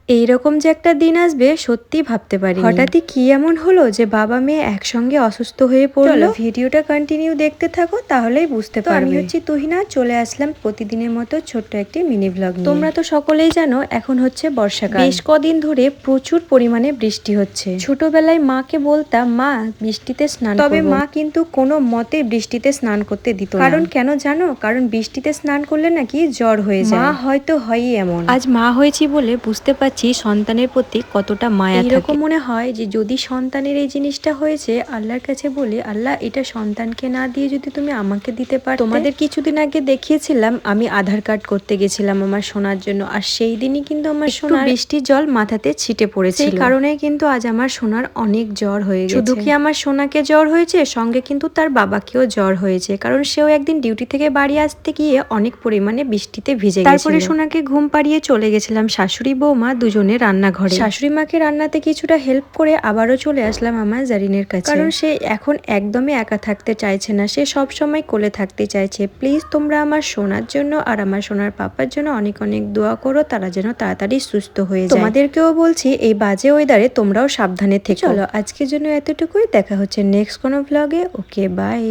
এইরকম যে একটা দিন আসবে সত্যি ভাবতে পারি। হঠাৎই কি এমন হলো যে বাবা মেয়ে একসঙ্গে অসুস্থ হয়ে পড়লো। ভিডিওটা কন্টিনিউ দেখতে থাকো তাহলেই বুঝতে পারবে। আমি হচ্ছি তুহিনা, চলে আসলাম প্রতিদিনের মতো ছোট্ট একটি মিনি ব্লগ। তোমরা তো সকলেই জানো এখন হচ্ছে বর্ষাকাল। বেশ কদিন ধরে প্রচুর পরিমাণে বৃষ্টি হচ্ছে। ছোটবেলায় মাকে বলতাম মা বৃষ্টিতে স্নান, তবে মা কিন্তু কোনো মতে বৃষ্টিতে স্নান করতে দিত না। কারণ কেন জানো? কারণ বৃষ্টিতে স্নান করলে নাকি জ্বর হয়ে যায়। মা হয়তো হয়ই এমন। আজ মা হয়েছি বলে বুঝতে পারছি সন্তানের প্রতি কতটা মায়া থাকে। এরকম মনে হয় যে যদি সন্তানের এই জিনিসটা হয়েছে, আল্লাহর কাছে বলি আল্লাহ এটা সন্তানকে না দিয়ে যদি তুমি আমাকে দিতে পারো। তোমাদের কিছুদিন আগে দেখিয়েছিলাম আমি আধার কার্ড করতে গেছিলাম আমার সোনার জন্য, আর সেই দিনই কিন্তু আমার সোনার বৃষ্টির জল মাথাতে ছিটে পড়েছিল। সেই কারণে কিন্তু আজ আমার সোনার অনেক জ্বর হয়ে গেছে। শুধু কি আমার সোনাকে জ্বর হয়েছে, সঙ্গে কিন্তু তার বাবাকেও জ্বর হয়েছে, কারণ সেও একদিন ডিউটি থেকে বাড়ি আসতে গিয়ে অনেক পরিমাণে বৃষ্টিতে ভিজে গেছে। তারপরে সোনাকে ঘুম পাড়িয়ে চলে গেছিলাম শাশুড়ি বৌমা দুজনে রান্নাঘরে। শাশুড়ি মাকে রান্নাতে কিছুটা হেল্প করে আবারও চলে আসলাম আমার জারিনের কাছে, কারণ সে এখন একদমই একা থাকতে চাইছে না, সে সব সময় কোলে থাকতে চাইছে। প্লিজ তোমরা আমার সোনার জন্য আর আমার সোনার পাপার জন্য অনেক অনেক দোয়া করো, তারা যেন তাড়াতাড়ি সুস্থ হয়ে যায়। তোমাদেরকেও বলছি এই বাজে ওয়েদারে তোমরাও সাবধানে থেকো। চলো আজকের জন্য এতটুকুই, দেখা হচ্ছে নেক্সট কোনো ব্লগে। Okay bye.